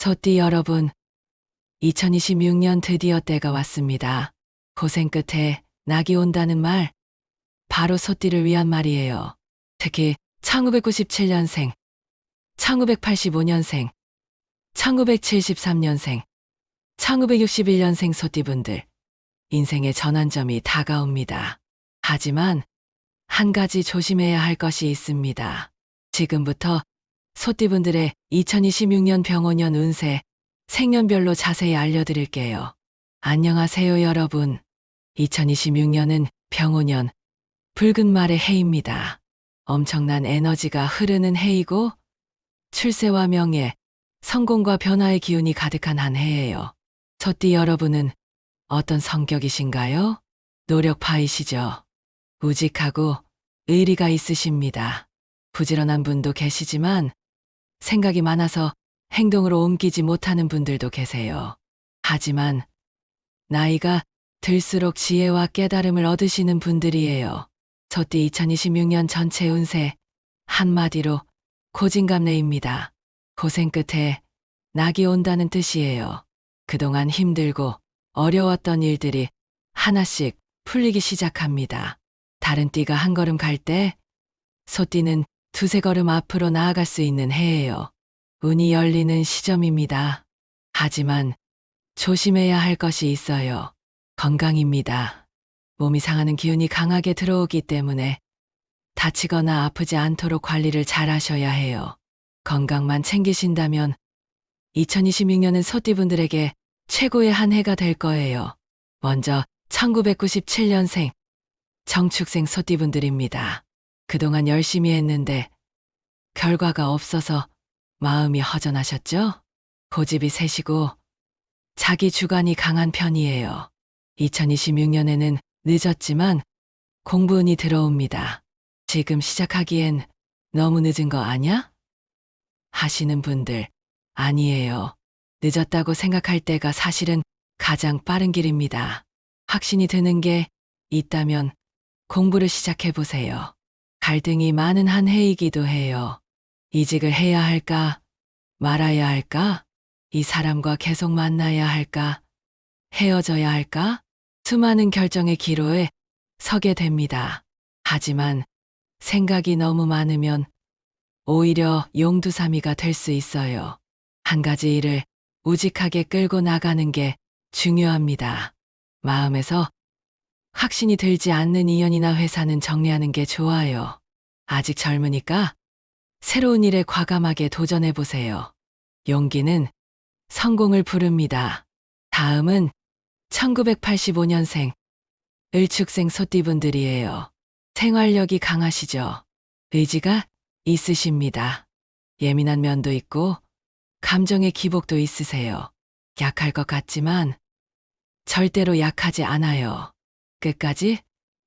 소띠 여러분, 2026년 드디어 때가 왔습니다. 고생 끝에 낙이 온다는 말, 바로 소띠를 위한 말이에요. 특히 1997년생, 1985년생, 1973년생, 1961년생 소띠분들, 인생의 전환점이 다가옵니다. 하지만 한 가지 조심해야 할 것이 있습니다. 지금부터 소띠분들의 2026년 병오년 운세, 생년별로 자세히 알려드릴게요. 안녕하세요 여러분. 2026년은 병오년, 붉은 말의 해입니다. 엄청난 에너지가 흐르는 해이고 출세와 명예, 성공과 변화의 기운이 가득한 한 해예요. 소띠 여러분은 어떤 성격이신가요? 노력파이시죠? 우직하고 의리가 있으십니다. 부지런한 분도 계시지만 생각이 많아서 행동으로 옮기지 못하는 분들도 계세요. 하지만 나이가 들수록 지혜와 깨달음을 얻으시는 분들이에요. 소띠 2026년 전체 운세, 한마디로 고진감래입니다. 고생 끝에 낙이 온다는 뜻이에요. 그동안 힘들고 어려웠던 일들이 하나씩 풀리기 시작합니다. 다른 띠가 한 걸음 갈 때 소띠는 두세 걸음 앞으로 나아갈 수 있는 해예요. 운이 열리는 시점입니다. 하지만 조심해야 할 것이 있어요. 건강입니다. 몸이 상하는 기운이 강하게 들어오기 때문에 다치거나 아프지 않도록 관리를 잘 하셔야 해요. 건강만 챙기신다면 2026년은 소띠분들에게 최고의 한 해가 될 거예요. 먼저 1997년생 정축생 소띠분들입니다. 그동안 열심히 했는데 결과가 없어서 마음이 허전하셨죠? 고집이 세시고 자기 주관이 강한 편이에요. 2026년에는 늦었지만 공부운이 들어옵니다. 지금 시작하기엔 너무 늦은 거 아냐? 하시는 분들, 아니에요. 늦었다고 생각할 때가 사실은 가장 빠른 길입니다. 확신이 드는 게 있다면 공부를 시작해 보세요. 갈등이 많은 한 해이기도 해요. 이직을 해야 할까? 말아야 할까? 이 사람과 계속 만나야 할까? 헤어져야 할까? 수많은 결정의 기로에 서게 됩니다. 하지만 생각이 너무 많으면 오히려 용두사미가 될 수 있어요. 한 가지 일을 우직하게 끌고 나가는 게 중요합니다. 마음에서 확신이 들지 않는 인연이나 회사는 정리하는 게 좋아요. 아직 젊으니까 새로운 일에 과감하게 도전해보세요. 용기는 성공을 부릅니다. 다음은 1985년생 을축생 소띠분들이에요. 생활력이 강하시죠? 의지가 있으십니다. 예민한 면도 있고 감정의 기복도 있으세요. 약할 것 같지만 절대로 약하지 않아요. 끝까지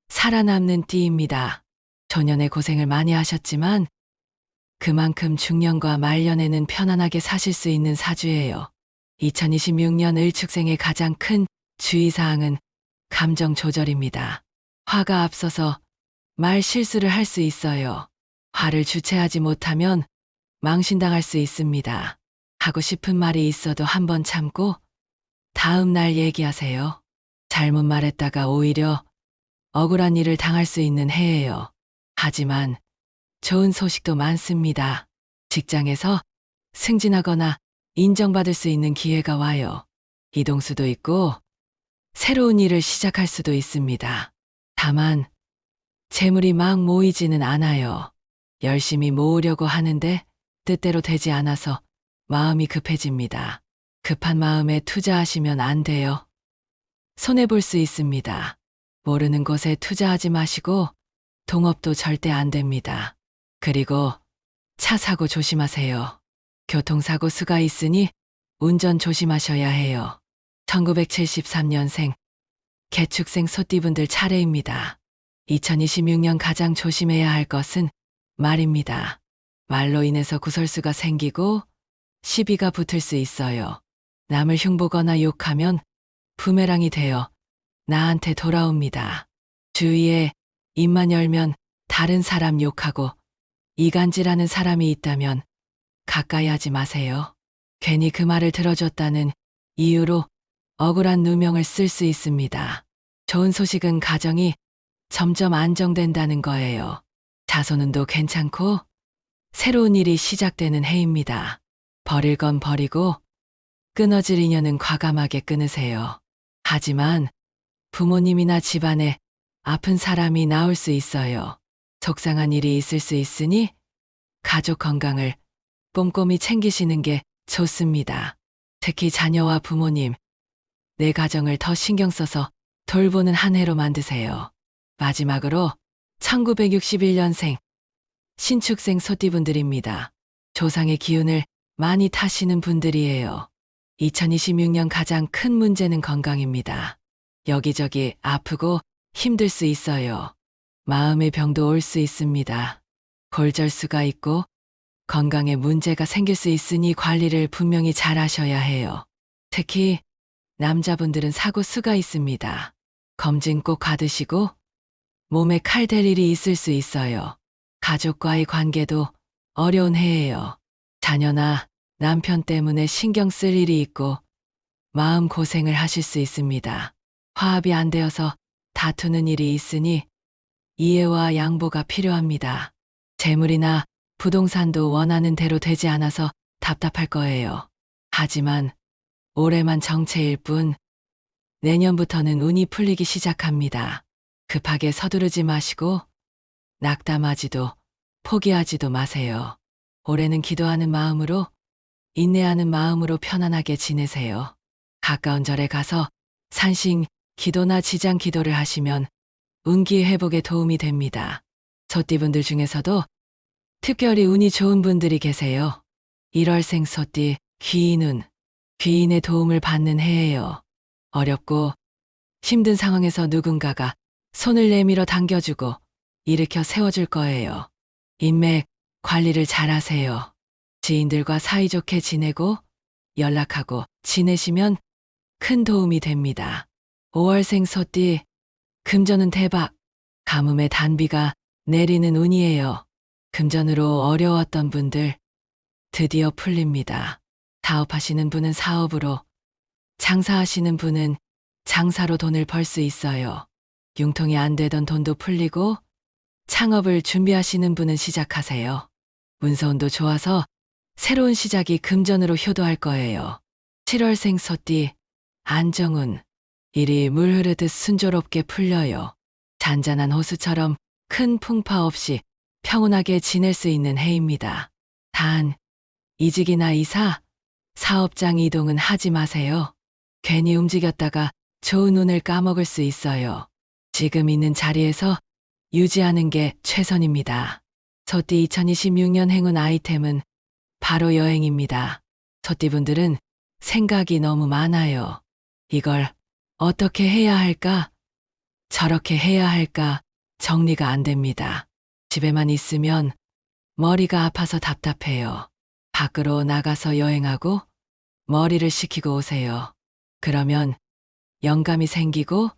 살아남는 띠입니다. 초년에 고생을 많이 하셨지만 그만큼 중년과 말년에는 편안하게 사실 수 있는 사주예요. 2026년 을축생의 가장 큰 주의사항은 감정 조절입니다. 화가 앞서서 말 실수를 할 수 있어요. 화를 주체하지 못하면 망신당할 수 있습니다. 하고 싶은 말이 있어도 한번 참고 다음 날 얘기하세요. 잘못 말했다가 오히려 억울한 일을 당할 수 있는 해예요. 하지만 좋은 소식도 많습니다. 직장에서 승진하거나 인정받을 수 있는 기회가 와요. 이동수도 있고 새로운 일을 시작할 수도 있습니다. 다만 재물이 막 모이지는 않아요. 열심히 모으려고 하는데 뜻대로 되지 않아서 마음이 급해집니다. 급한 마음에 투자하시면 안 돼요. 손해볼 수 있습니다. 모르는 곳에 투자하지 마시고 동업도 절대 안 됩니다. 그리고 차 사고 조심하세요. 교통사고 수가 있으니 운전 조심하셔야 해요. 1973년생 개축생 소띠분들 차례입니다. 2026년 가장 조심해야 할 것은 말입니다. 말로 인해서 구설수가 생기고 시비가 붙을 수 있어요. 남을 흉보거나 욕하면 부메랑이 되어 나한테 돌아옵니다. 주위에 입만 열면 다른 사람 욕하고 이간질하는 사람이 있다면 가까이 하지 마세요. 괜히 그 말을 들어줬다는 이유로 억울한 누명을 쓸 수 있습니다. 좋은 소식은 가정이 점점 안정된다는 거예요. 자손운도 괜찮고 새로운 일이 시작되는 해입니다. 버릴 건 버리고 끊어질 인연은 과감하게 끊으세요. 하지만 부모님이나 집안에 아픈 사람이 나올 수 있어요. 속상한 일이 있을 수 있으니 가족 건강을 꼼꼼히 챙기시는 게 좋습니다. 특히 자녀와 부모님, 내 가정을 더 신경 써서 돌보는 한 해로 만드세요. 마지막으로 1961년생 신축생 소띠분들입니다. 조상의 기운을 많이 타시는 분들이에요. 2026년 가장 큰 문제는 건강입니다. 여기저기 아프고 힘들 수 있어요. 마음의 병도 올 수 있습니다. 골절수가 있고 건강에 문제가 생길 수 있으니 관리를 분명히 잘 하셔야 해요. 특히 남자분들은 사고 수가 있습니다. 검진 꼭 받으시고 몸에 칼 댈 일이 있을 수 있어요. 가족과의 관계도 어려운 해예요. 자녀나 남편 때문에 신경 쓸 일이 있고 마음 고생을 하실 수 있습니다. 화합이 안 되어서 다투는 일이 있으니 이해와 양보가 필요합니다. 재물이나 부동산도 원하는 대로 되지 않아서 답답할 거예요. 하지만 올해만 정체일 뿐 내년부터는 운이 풀리기 시작합니다. 급하게 서두르지 마시고 낙담하지도 포기하지도 마세요. 올해는 기도하는 마음으로 인내하는 마음으로 편안하게 지내세요. 가까운 절에 가서 산신 기도나 지장 기도를 하시면 운기 회복에 도움이 됩니다. 소띠분들 중에서도 특별히 운이 좋은 분들이 계세요. 1월생 소띠 귀인운, 귀인의 도움을 받는 해예요. 어렵고 힘든 상황에서 누군가가 손을 내밀어 당겨주고 일으켜 세워줄 거예요. 인맥 관리를 잘 하세요. 지인들과 사이좋게 지내고 연락하고 지내시면 큰 도움이 됩니다. 5월생 소띠 금전은 대박, 가뭄의 단비가 내리는 운이에요. 금전으로 어려웠던 분들 드디어 풀립니다. 사업하시는 분은 사업으로, 장사하시는 분은 장사로 돈을 벌 수 있어요. 융통이 안 되던 돈도 풀리고 창업을 준비하시는 분은 시작하세요. 문서운도 좋아서 새로운 시작이 금전으로 효도할 거예요. 7월생 소띠 안정운, 일이 물 흐르듯 순조롭게 풀려요. 잔잔한 호수처럼 큰 풍파 없이 평온하게 지낼 수 있는 해입니다. 단, 이직이나 이사, 사업장 이동은 하지 마세요. 괜히 움직였다가 좋은 운을 까먹을 수 있어요. 지금 있는 자리에서 유지하는 게 최선입니다. 소띠 2026년 행운 아이템은 바로 여행입니다. 소띠분들은 생각이 너무 많아요. 이걸 어떻게 해야 할까? 저렇게 해야 할까? 정리가 안 됩니다. 집에만 있으면 머리가 아파서 답답해요. 밖으로 나가서 여행하고 머리를 식히고 오세요. 그러면 영감이 생기고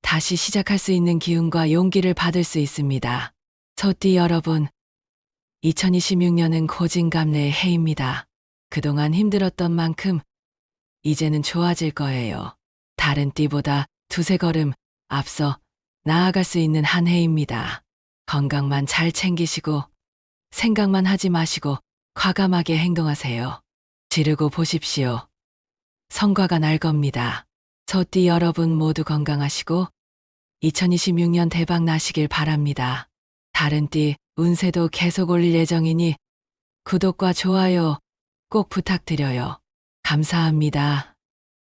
다시 시작할 수 있는 기운과 용기를 받을 수 있습니다. 소띠 여러분, 2026년은 고진감래의 해입니다. 그동안 힘들었던 만큼 이제는 좋아질 거예요. 다른 띠보다 두세 걸음 앞서 나아갈 수 있는 한 해입니다. 건강만 잘 챙기시고 생각만 하지 마시고 과감하게 행동하세요. 지르고 보십시오. 성과가 날 겁니다. 소띠 여러분 모두 건강하시고 2026년 대박 나시길 바랍니다. 다른 띠 운세도 계속 올릴 예정이니 구독과 좋아요 꼭 부탁드려요. 감사합니다.